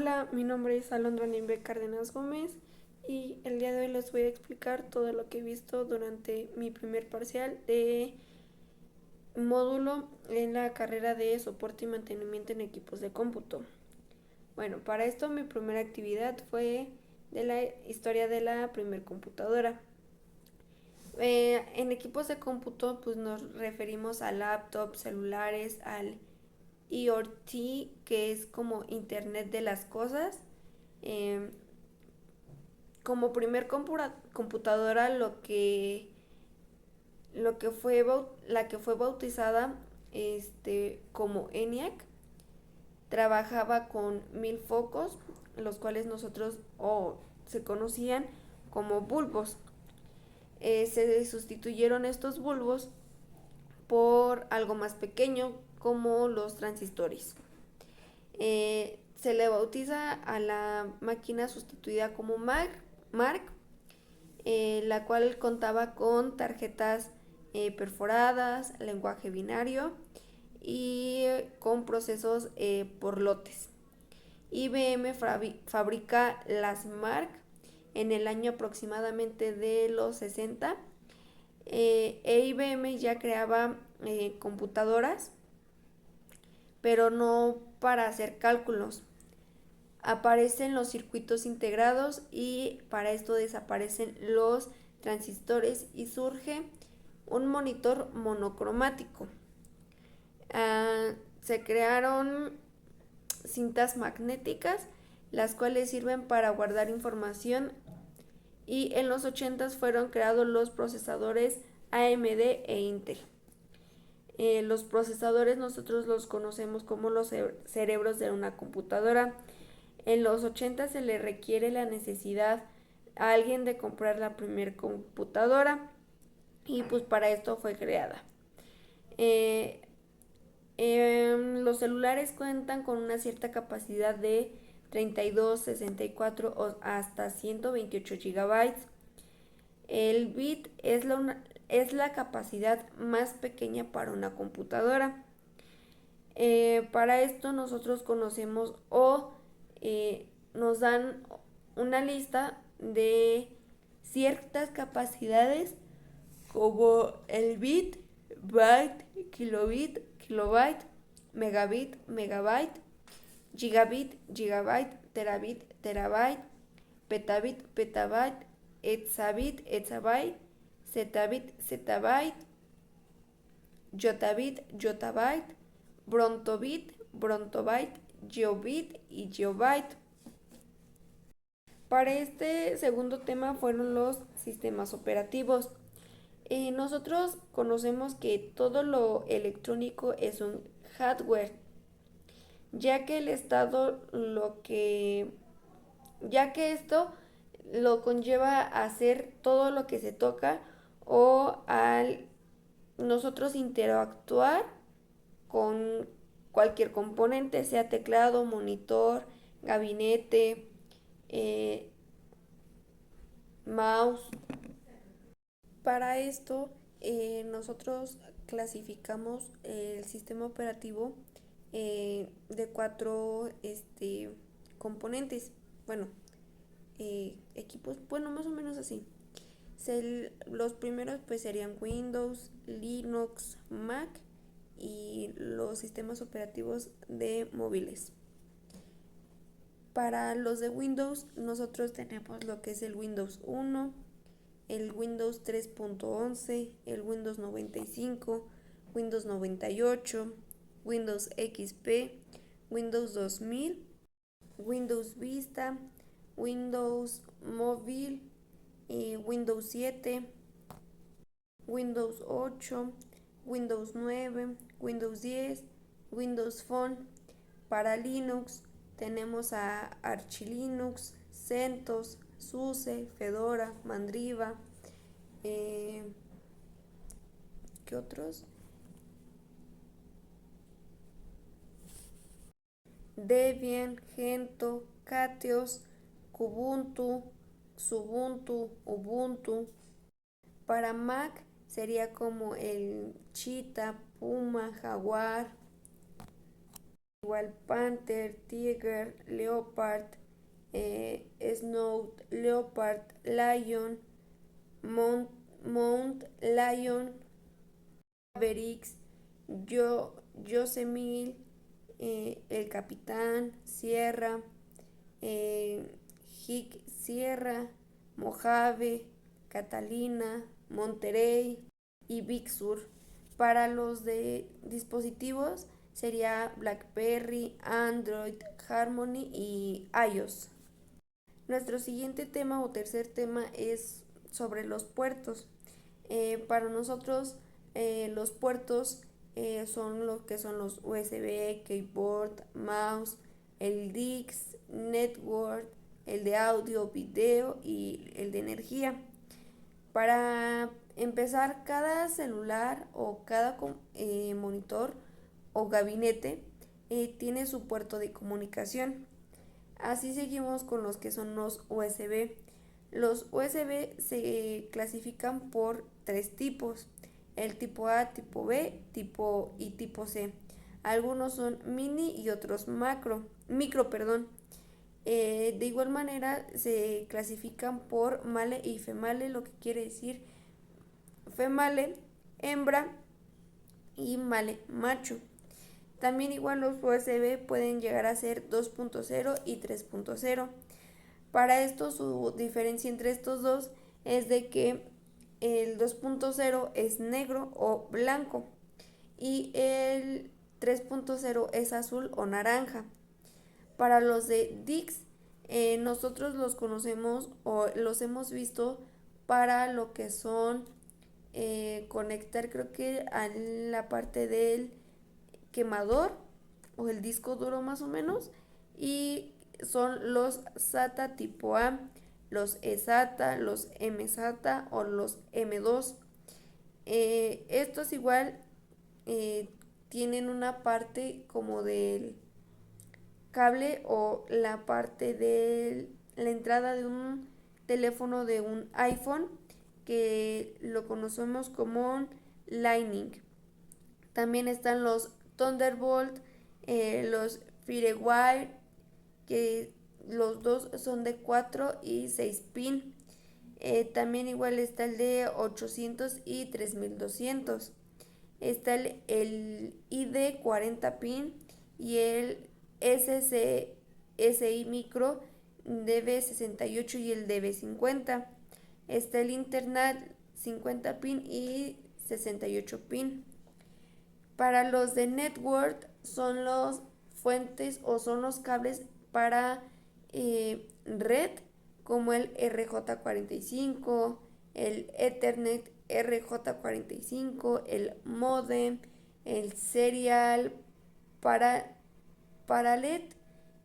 Hola, mi nombre es Alondra Nimbe Cárdenas Gómez y el día de hoy les voy a explicar todo lo que he visto durante mi primer parcial de módulo en la carrera de soporte y mantenimiento en equipos de cómputo. Bueno, para esto mi primera actividad fue de la historia de la primer computadora. En equipos de cómputo pues nos referimos a laptops, celulares, al IoT, que es como Internet de las Cosas. Eh, Como primer computadora la que fue bautizada como ENIAC trabajaba con 1000 focos, los cuales se conocían como bulbos. Se sustituyeron estos bulbos por algo más pequeño como los transistores. Se le bautiza a la máquina sustituida como Mark, la cual contaba con tarjetas perforadas, lenguaje binario y con procesos por lotes. IBM fabrica las Mark en el año aproximadamente de los 60. IBM ya creaba computadoras, pero no para hacer cálculos. Aparecen los circuitos integrados y para esto desaparecen los transistores y surge un monitor monocromático. Se crearon cintas magnéticas, las cuales sirven para guardar información, y en los 80 fueron creados los procesadores AMD e Intel. Los procesadores nosotros los conocemos como los cerebros de una computadora. En los 80 se le requiere la necesidad a alguien de comprar la primer computadora y pues para esto fue creada. Eh, los celulares cuentan con una cierta capacidad de 32, 64 o hasta 128 gigabytes. El bit es la capacidad más pequeña para una computadora. Para esto nosotros conocemos nos dan una lista de ciertas capacidades como el bit, byte, kilobit, kilobyte, megabit, megabyte, gigabit, gigabyte, terabit, terabyte, petabit, petabyte, exabit, exabyte, zetabit, zettabyte, yotabit, yotabyte, brontobit, brontobyte, geobit y geobyte. Para este segundo tema fueron los sistemas operativos. Nosotros conocemos que todo lo electrónico es un hardware, ya que el estado ya que esto lo conlleva a hacer todo lo que se toca o al nosotros interactuar con cualquier componente, sea teclado, monitor, gabinete, eh, mouse. Para esto, nosotros clasificamos el sistema operativo de cuatro componentes. Bueno, equipos, bueno, más o menos así. Los primeros pues serían Windows, Linux, Mac y los sistemas operativos de móviles. Para los de Windows nosotros tenemos lo que es el Windows 1, el Windows 3.11, el Windows 95, Windows 98, Windows XP, Windows 2000, Windows Vista, Windows Mobile, Windows 7, Windows 8, Windows 9, Windows 10, Windows Phone. Para Linux tenemos a Arch Linux, CentOS, SUSE, Fedora, Mandriva. ¿Qué otros? Debian, Gentoo, Kateos, Kubuntu, Xubuntu, Ubuntu. Para Mac sería como el Cheetah, Puma, Jaguar. igual Panther, Tiger, Leopard, Snow Leopard, Lion, Mount Lion, Mavericks, Yosemite, el Capitán, Sierra, Hick Sierra, Mojave, Catalina, Monterey y Big Sur. Para los de dispositivos sería BlackBerry, Android, Harmony y iOS. Nuestro siguiente tema o tercer tema es sobre los puertos. Para nosotros los puertos son lo que son los USB, keyboard, mouse, el DIX, network, el de audio, video y el de energía. Para empezar, cada celular o cada monitor o gabinete tiene su puerto de comunicación. Así seguimos con los que son los USB. Los USB se clasifican por tres tipos: el tipo A, tipo B, tipo y tipo C. Algunos son mini y otros micro, perdón. De igual manera se clasifican por male y female, lo que quiere decir female, hembra, y male, macho. También igual los USB pueden llegar a ser 2.0 y 3.0. Para esto su diferencia entre estos dos es de que el 2.0 es negro o blanco y el 3.0 es azul o naranja. Para los de DIX, nosotros los conocemos o los hemos visto para lo que son conectar, creo que a la parte del quemador o el disco duro más o menos, y son los SATA tipo A, los eSATA, los MSATA o los M2. Estos igual tienen una parte como del cable o la parte de la entrada de un teléfono de un iPhone, que lo conocemos como Lightning. También están los Thunderbolt, los Firewire, que los dos son de 4 y 6 pin. También igual está el de 800 y 3200. Está el ID 40 pin y el SI micro DB68 y el DB50. Está el Internet 50 pin y 68 pin. Para los de network son los fuentes o son los cables para red, como el RJ45, el Ethernet RJ45, el modem, el serial para LED,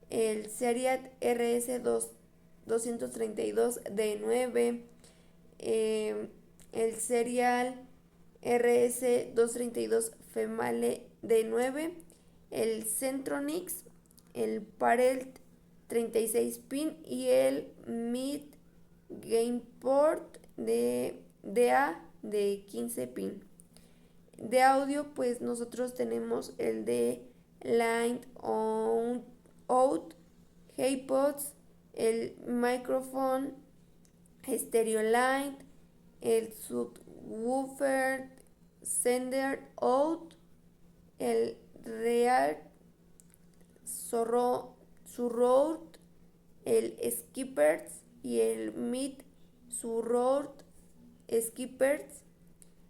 el serial RS232D9, el serial RS232 Female D9, el Centronix, el Parel 36 pin y el Mid Gameport de DA de 15 pin. De audio, pues nosotros tenemos el de Line Out, HeyPods, el Microphone, Stereo Line, el Subwoofer, Sender Out, el Real Surround, el Skippers y el Mid Surround Skippers,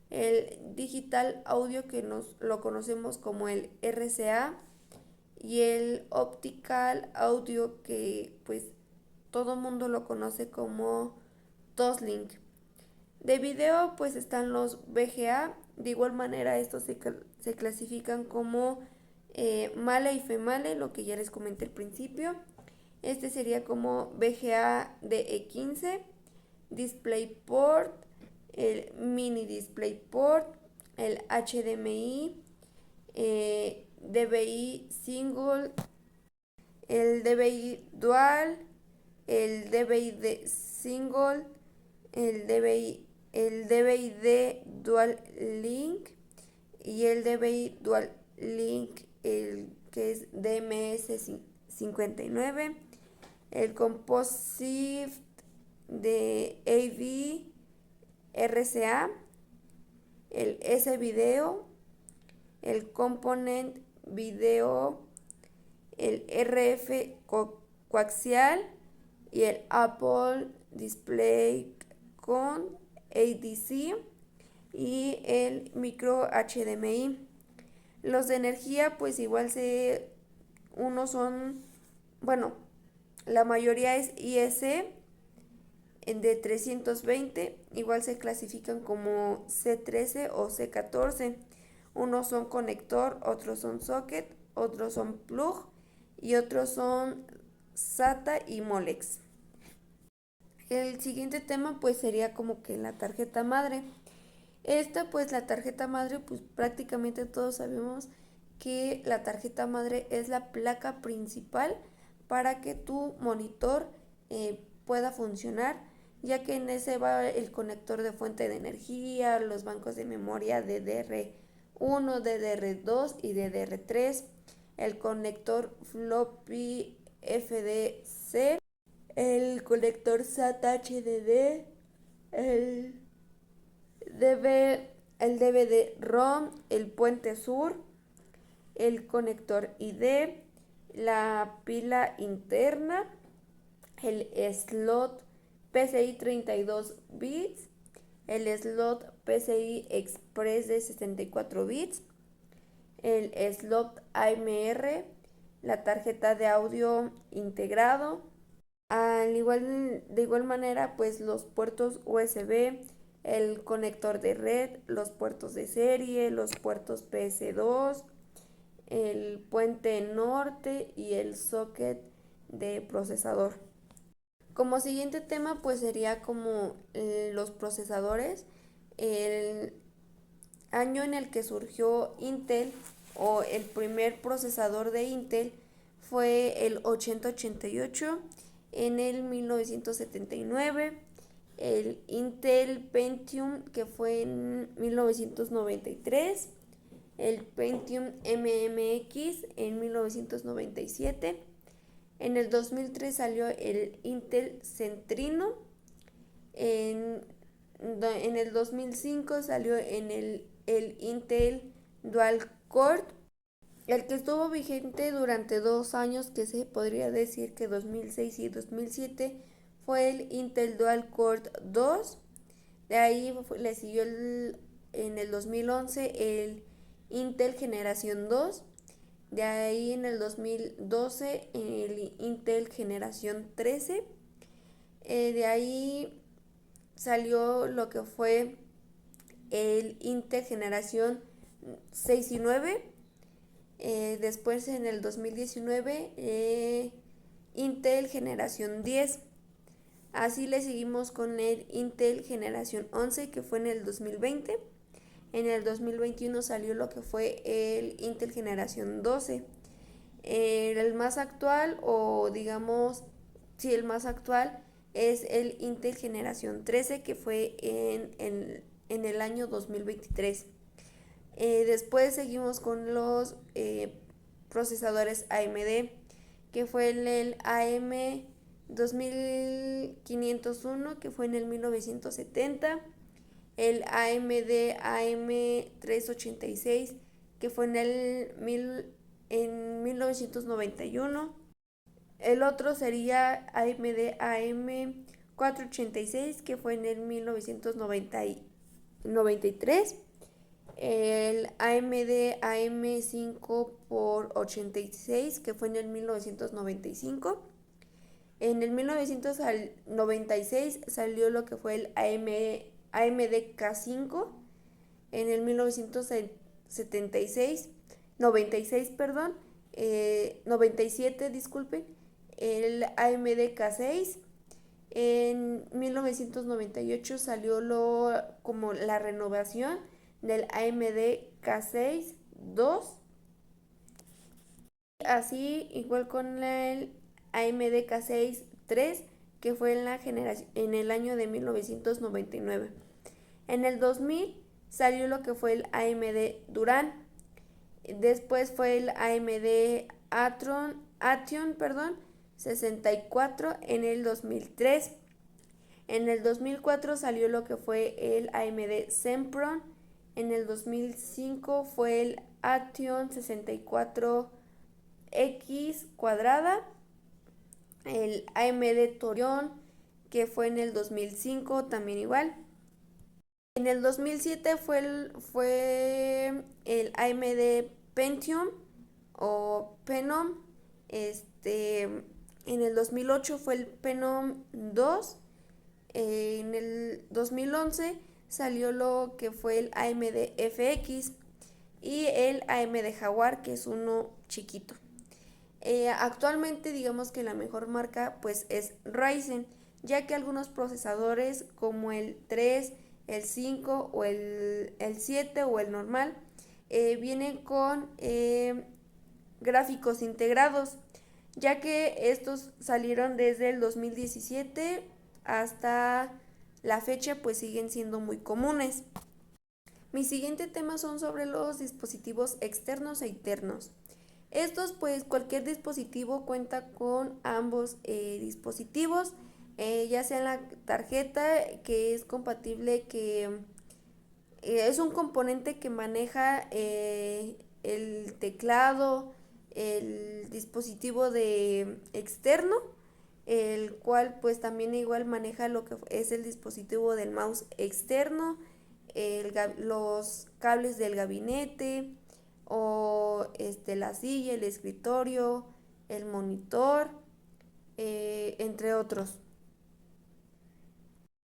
el Digital Audio, que lo conocemos como el RCA, y el Optical Audio, que pues todo mundo lo conoce como Toslink. De video pues están los VGA. De igual manera estos se clasifican como male y female, lo que ya les comenté al principio. Este sería como VGA DE15, DisplayPort, el Mini DisplayPort, el HDMI, DVI Single, el DVI Dual, el DVI Single, el DVI Dual Link y el DVI Dual Link, el que es DMS59, el Composite de AV-RCA, el S-Video, el Component Video, el RF coaxial y el Apple Display con ADC y el micro HDMI. Los de energía pues igual unos son, bueno, la mayoría es IEC de 320, igual se clasifican como C13 o C14. Unos son conector, otros son socket, otros son plug y otros son SATA y Molex. El siguiente tema pues sería como que la tarjeta madre. Pues la tarjeta madre, pues prácticamente todos sabemos que la tarjeta madre es la placa principal para que tu monitor pueda funcionar, ya que en ese va el conector de fuente de energía, los bancos de memoria DDR1, DDR2 y DDR3, el conector floppy FDC, el conector SATA HDD, el DVD-ROM, el puente sur, el conector ID, la pila interna, el slot PCI 32 bits, el slot PCI Express de 64 bits, el slot AMR, la tarjeta de audio integrado, de igual manera pues los puertos USB, el conector de red, los puertos de serie, los puertos PS2, el puente norte y el socket de procesador. Como siguiente tema pues sería como los procesadores. El año en el que surgió Intel o el primer procesador de Intel fue el 8088 en el 1979, el Intel Pentium que fue en 1993, el Pentium MMX en 1997, en el 2003 salió el Intel Centrino, en el 2005 salió el Intel Dual Core, el que estuvo vigente durante 2 años, que se podría decir que 2006 y 2007, fue el Intel Dual Core 2. De ahí le siguió en el 2011 el Intel Generación 2. De ahí en el 2012 el Intel Generación 13. De ahí salió lo que fue el Intel Generación 6 y 9. Después en el 2019 Intel Generación 10. Así le seguimos con el Intel Generación 11 que fue en el 2020. En el 2021 salió lo que fue el Intel Generación 12. El más actual, o digamos, sí, el más actual es el Intel Generación 13 que fue en el año 2023. Después seguimos con los procesadores AMD, que fue el AM2501, que fue en el 1970, el AMD AM386, que fue en 1991. El otro sería AMD AM486, que fue en el 1993. El AMD AM5x86, que fue en el 1995. En el 1996 salió lo que fue el AMD K5. En el 1996, 96, perdón, 97, disculpen, el AMD K6. En 1998 salió como la renovación del AMD K6 2. Así igual con el AMD K6 3, que fue en el año de 1999. En el 2000 salió lo que fue el AMD Duran. Después fue el AMD Ation 64 en el 2003. En el 2004 salió lo que fue el AMD Sempron. En el 2005 fue el Ation 64X cuadrada. El AMD Torion, que fue en el 2005, también igual. En el 2007 fue el AMD Pentium o Phenom. En el 2008 fue el Phenom 2. En el 2011 salió lo que fue el AMD FX y el AMD Jaguar, que es uno chiquito. Actualmente digamos que la mejor marca pues es Ryzen, ya que algunos procesadores como el 3, el 5 o el 7 o el normal vienen con gráficos integrados, ya que estos salieron desde el 2017 hasta la fecha, pues siguen siendo muy comunes. Mi siguiente tema son sobre los dispositivos externos e internos. Estos, pues cualquier dispositivo cuenta con ambos dispositivos, ya sea la tarjeta que es compatible, que es un componente que maneja el teclado, el dispositivo de externo, el cual pues también igual maneja lo que es el dispositivo del mouse externo, los cables del gabinete o la silla, el escritorio, el monitor, entre otros.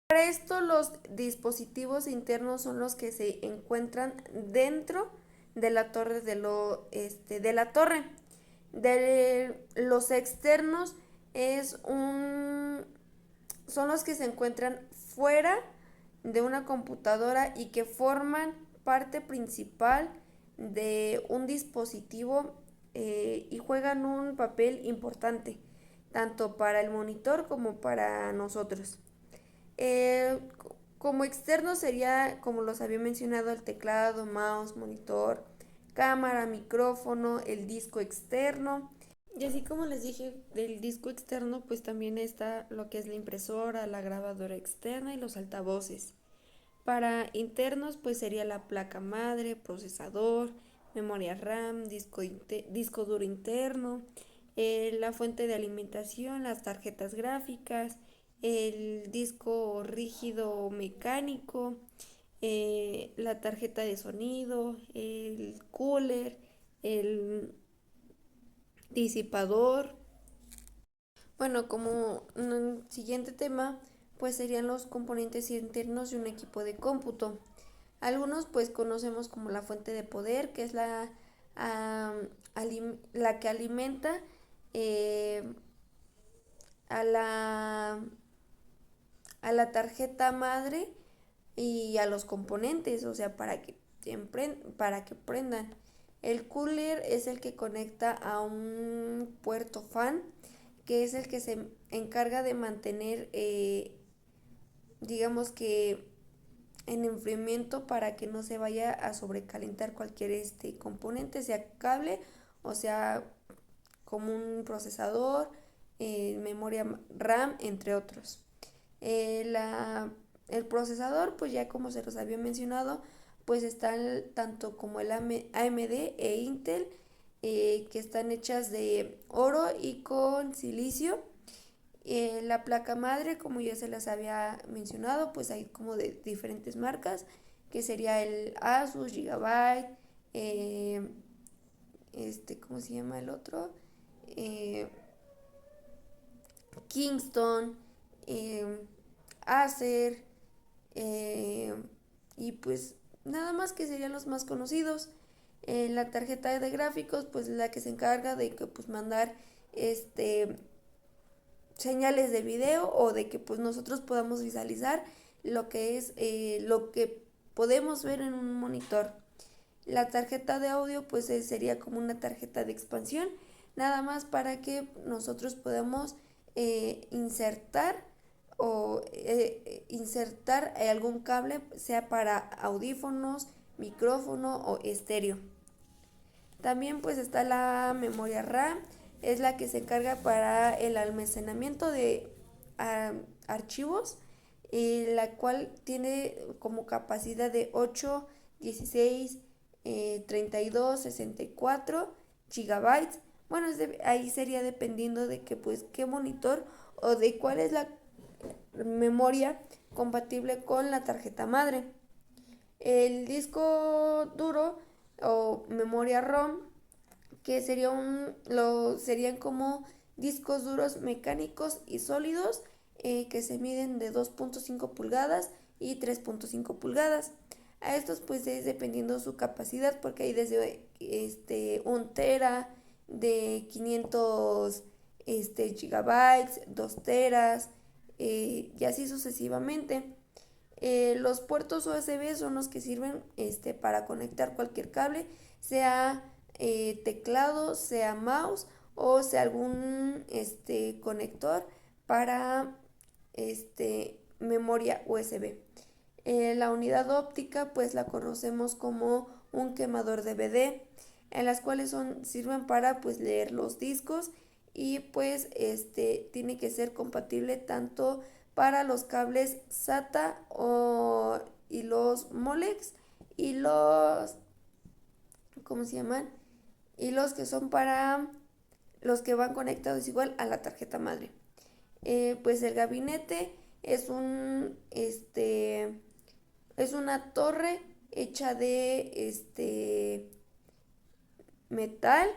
Para esto los dispositivos internos son los que se encuentran dentro de la torre de la torre. De los externos son los que se encuentran fuera de una computadora y que forman parte principal de un dispositivo y juegan un papel importante tanto para el monitor como para nosotros. Eh, Como externo sería, como los había mencionado, el teclado, mouse, monitor, cámara, micrófono, el disco externo. Y así como les dije, del disco externo, pues también está lo que es la impresora, la grabadora externa y los altavoces. Para internos, pues sería la placa madre, procesador, memoria RAM, disco duro interno, la fuente de alimentación, las tarjetas gráficas, el disco rígido mecánico, la tarjeta de sonido, el cooler, el disipador. Bueno, como un siguiente tema, pues serían los componentes internos de un equipo de cómputo. Algunos pues conocemos como la fuente de poder, que es la que alimenta eh, a a la tarjeta madre y a los componentes, o sea, para que prendan. El cooler es el que conecta a un puerto fan, que es el que se encarga de mantener, digamos que en enfriamiento para que no se vaya a sobrecalentar cualquier componente, sea cable o sea como un procesador, memoria RAM, entre otros. El procesador, pues ya como se los había mencionado, pues están tanto como el AMD e Intel, que están hechas de oro y con silicio. La placa madre, como ya se las había mencionado, pues hay como de diferentes marcas, que sería el Asus, Gigabyte, ¿cómo se llama el otro? Eh, Kingston, eh, Acer, eh, y pues nada más que serían los más conocidos. La tarjeta de gráficos, pues la que se encarga de que pues mandar señales de video o de que pues nosotros podamos visualizar lo que es lo que podemos ver en un monitor. La tarjeta de audio pues sería como una tarjeta de expansión, nada más para que nosotros podamos insertar algún cable, sea para audífonos, micrófono o estéreo. También pues está la memoria RAM, es la que se encarga para el almacenamiento de archivos, la cual tiene como capacidad de 8, 16, 32, 64 gigabytes. Bueno, ahí sería dependiendo de que pues qué monitor o de cuál es la memoria compatible con la tarjeta madre. El disco duro o memoria ROM, que serían como discos duros mecánicos y sólidos, que se miden de 2.5 pulgadas y 3.5 pulgadas. A estos pues es dependiendo su capacidad, porque hay desde 1 tera, de 500 gigabytes, 2 teras, y así sucesivamente. Los puertos USB son los que sirven para conectar cualquier cable, sea teclado, sea mouse o sea algún conector para memoria USB. La unidad óptica pues la conocemos como un quemador DVD, en las cuales sirven para pues leer los discos, y pues tiene que ser compatible tanto para los cables SATA y los Molex, y los, ¿cómo se llaman? Y los que son para los que van conectados igual a la tarjeta madre. Pues el gabinete es una torre hecha de metal,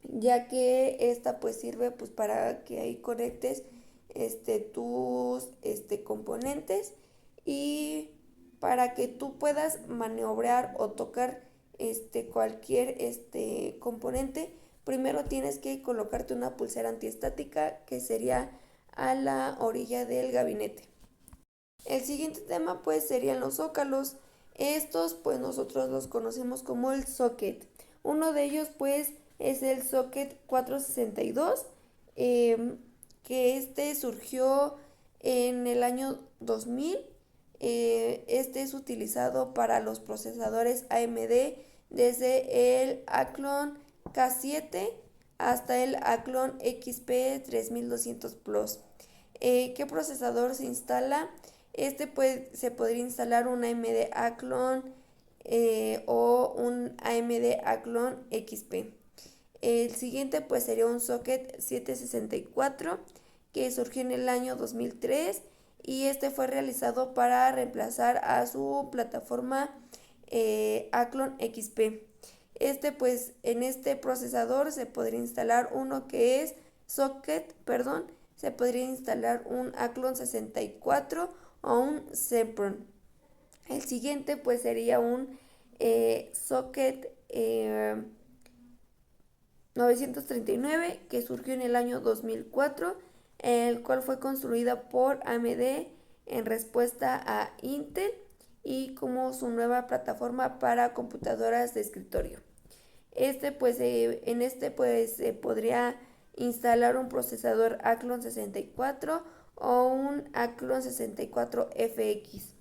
ya que esta pues sirve pues para que ahí conectes tus componentes, y para que tú puedas maniobrar o tocar cualquier componente. Primero tienes que colocarte una pulsera antiestática, que sería a la orilla del gabinete. El siguiente tema pues serían los zócalos. Estos pues nosotros los conocemos como el socket. Uno de ellos pues es el socket 462, que surgió en el año 2000. Este es utilizado para los procesadores AMD desde el Athlon K7 hasta el Athlon XP 3200 Plus. ¿Qué procesador se instala? Se podría instalar un AMD Athlon o un AMD Athlon XP. El siguiente pues sería un socket 764, que surgió en el año 2003, y fue realizado para reemplazar a su plataforma Athlon XP. Pues en este procesador se podría instalar se podría instalar un Athlon 64 o un Sempron. El siguiente pues sería un socket 939, que surgió en el año 2004, el cual fue construida por AMD en respuesta a Intel y como su nueva plataforma para computadoras de escritorio. Se podría instalar un procesador Athlon 64 o un Athlon 64 FX.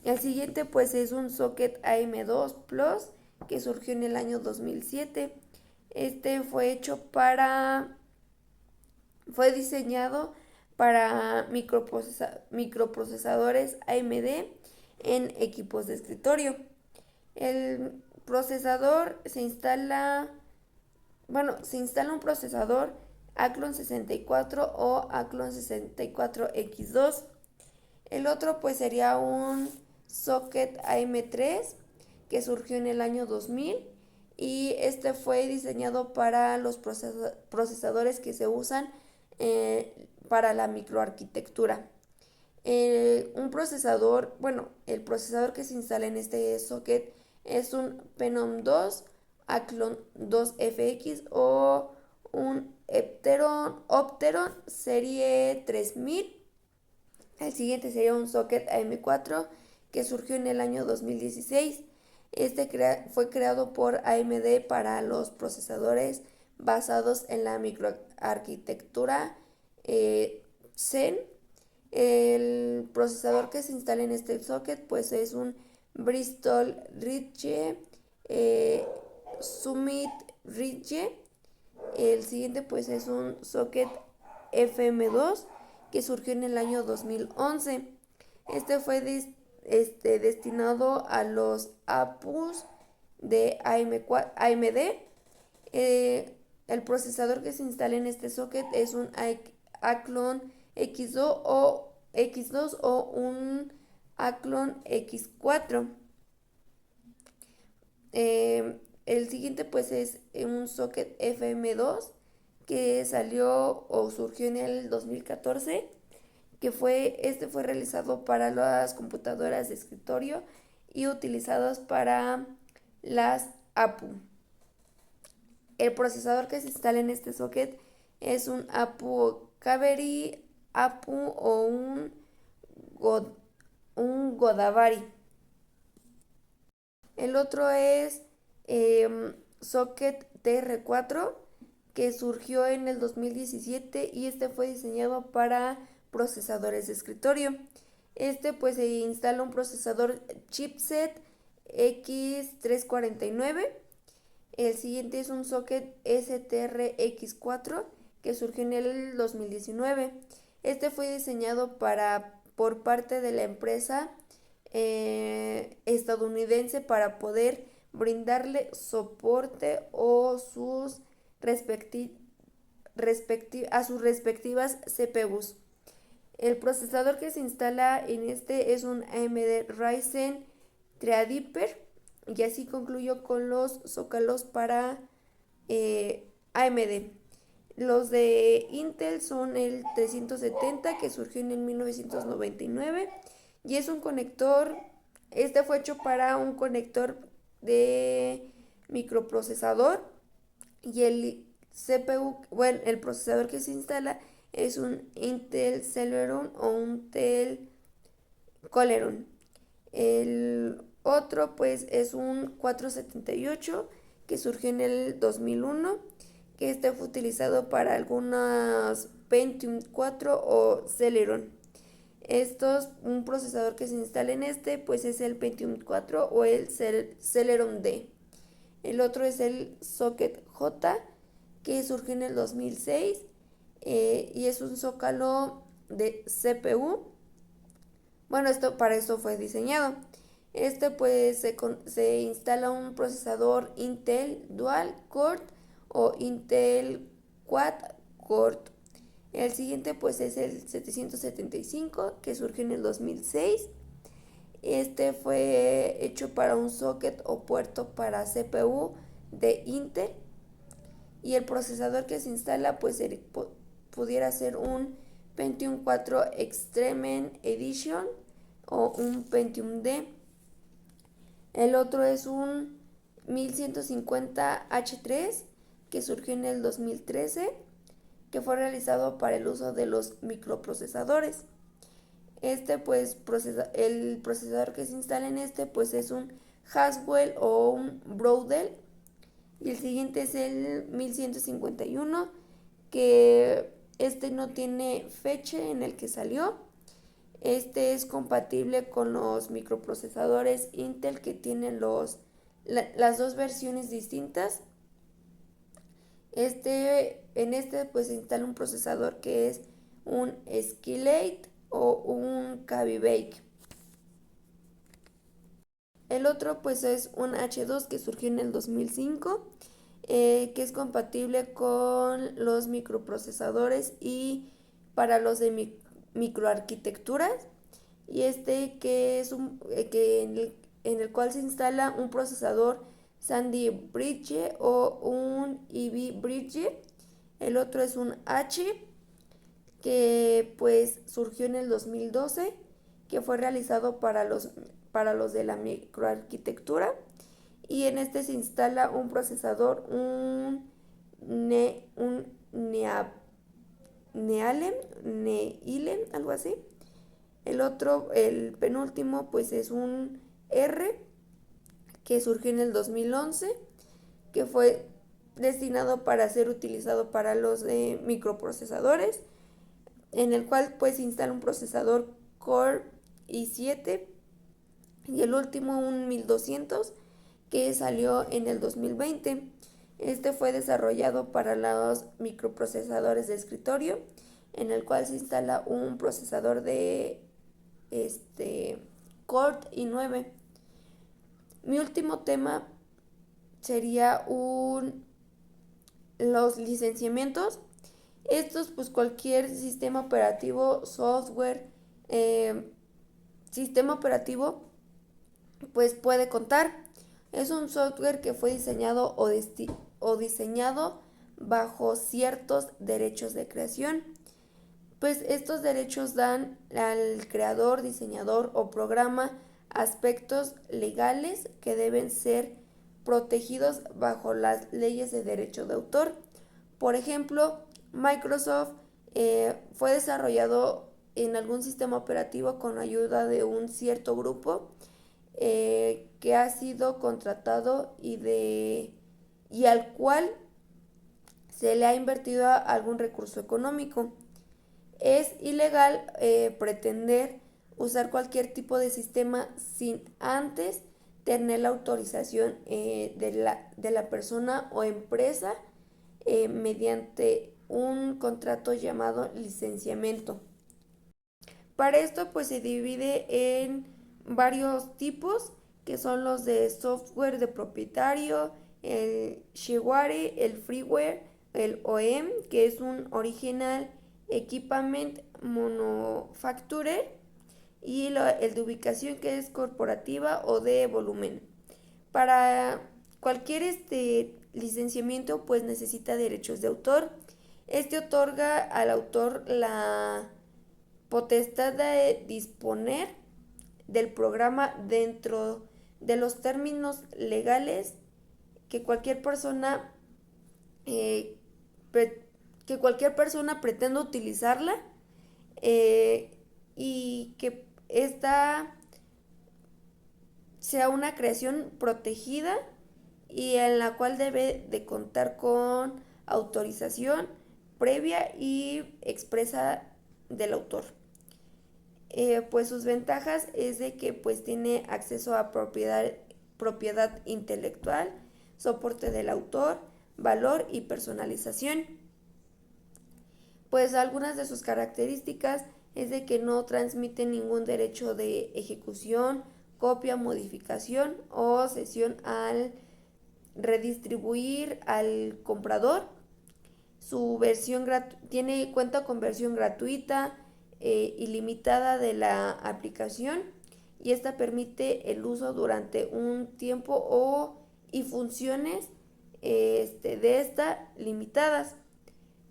El siguiente pues es un socket AM2 Plus, que surgió en el año 2007. Fue diseñado para microprocesadores AMD en equipos de escritorio. El procesador se instala un procesador Athlon 64 o Athlon 64X2. El otro pues sería un socket AM3, que surgió en el año 2000, y fue diseñado para los procesadores que se usan para la microarquitectura. El procesador que se instala en este socket es un Phenom 2 Athlon 2 FX o un Opteron serie 3000. El siguiente sería un socket AM4, que surgió en el año 2016. Fue creado por AMD para los procesadores basados en la microarquitectura Zen. El procesador que se instala en este socket pues es un Bristol Ridge eh, Summit Ridge. El siguiente pues es un socket FM2 que surgió en el año 2011. Este fue destinado a los APUs de AMD. El procesador que se instala en este socket es un Athlon X2 o un Athlon X4. El siguiente pues es un socket FM2 que salió o surgió en el 2014, que fue realizado para las computadoras de escritorio y utilizados para las APU. El procesador que se instala en este socket es un APU Kaveri, APU o un Godavari. El otro es Socket TR4 que surgió en el 2017 y este fue diseñado para procesadores de escritorio. Este pues se instala un procesador chipset X349. El siguiente es un socket STRX4 que surgió en el 2019. Este fue diseñado por parte de la empresa estadounidense para poder brindarle soporte o a sus respectivas CPUs. El procesador que se instala en este es un AMD Ryzen Threadripper y así concluyo con los zócalos para AMD. Los de Intel son el 370 que surgió en el 1999 y es un conector, este fue hecho para un conector de microprocesador y el CPU, bueno, el procesador que se instala es un Intel Celeron o un Intel Coleron. El otro pues es un 478 que surgió en el 2001, que este fue utilizado para algunas Pentium 4 o Celeron. Un procesador que se instala en este pues es el Pentium 4 o el Celeron D. El otro es el Socket J que surgió en el 2006 y es un zócalo de CPU. Bueno, para esto fue diseñado. Este pues se instala un procesador Intel Dual Core o Intel Quad Core. El siguiente pues es el 775 que surgió en el 2006. Este fue hecho para un socket o puerto para CPU de Intel. Y el procesador que se instala pues pudiera ser un Pentium 4 Extreme Edition o un Pentium D. El otro es un 1150H3 que surgió en el 2013, que fue realizado para el uso de los microprocesadores. El procesador que se instala en este pues es un Haswell o un Broadwell. Y el siguiente es el 1151, que este no tiene fecha en el que salió. Este es compatible con los microprocesadores Intel que tienen las dos versiones distintas. En este pues se instala un procesador que es un Skylake o un Kaby Bake. El otro pues es un H2 que surgió en el 2005, que es compatible con los microprocesadores y para los de microarquitecturas. Y que es en el cual se instala un procesador Sandy Bridge o un Ivy Bridge. El otro es un H que pues surgió en el 2012, que fue realizado para los de la microarquitectura. Y en este se instala un procesador, un Neilem, algo así. El penúltimo, pues es un R que surgió en el 2011, que fue destinado para ser utilizado para los microprocesadores, en el cual pues se instala un procesador Core i7. Y el último, un 1200, que salió en el 2020. Este fue desarrollado para los microprocesadores de escritorio, en el cual se instala un procesador de Core i9. Mi último tema sería los licenciamientos. Estos, pues cualquier sistema operativo, software, sistema operativo, pues puede contar. Es un software que fue diseñado o diseñado bajo ciertos derechos de creación. Pues estos derechos dan al creador, diseñador o programa aspectos legales que deben ser protegidos bajo las leyes de derecho de autor. Por ejemplo, Microsoft fue desarrollado en algún sistema operativo con ayuda de un cierto grupo que ha sido contratado y al cual se le ha invertido algún recurso económico. Es ilegal pretender usar cualquier tipo de sistema sin antes tener la autorización de la persona o empresa mediante un contrato llamado licenciamiento. Para esto pues se divide en varios tipos, que son los de software de propietario, el shareware, el freeware, el OEM, que es un Original Equipment Manufacturer, y el de ubicación, que es corporativa o de volumen. Para cualquier licenciamiento pues necesita derechos de autor. Este otorga al autor la potestad de disponer del programa dentro de los términos legales que cualquier persona pretenda utilizarla, y que esta sea una creación protegida y en la cual debe de contar con autorización previa y expresa del autor. Pues sus ventajas es de que pues tiene acceso a propiedad intelectual, soporte del autor, valor y personalización. Pues algunas de sus características es de que no transmite ningún derecho de ejecución, copia, modificación o cesión al redistribuir al comprador. Su versión cuenta con versión gratuita ilimitada de la aplicación, y esta permite el uso durante un tiempo y funciones de esta limitadas.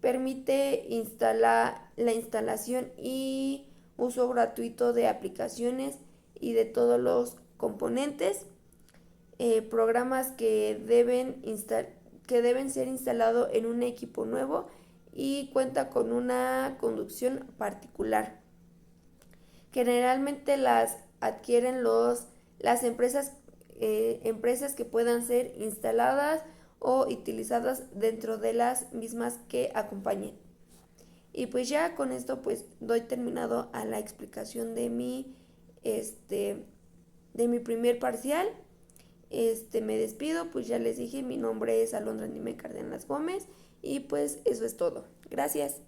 Permite la instalación y uso gratuito de aplicaciones y de todos los componentes, programas que deben ser instalados en un equipo nuevo, y cuenta con una conducción particular. Generalmente las adquieren las empresas que puedan ser instaladas o utilizadas dentro de las mismas que acompañen. Y pues ya con esto pues doy terminado a la explicación de mi primer parcial. Me despido, pues ya les dije, mi nombre es Alondra Nime Cárdenas Gómez, y pues eso es todo. Gracias.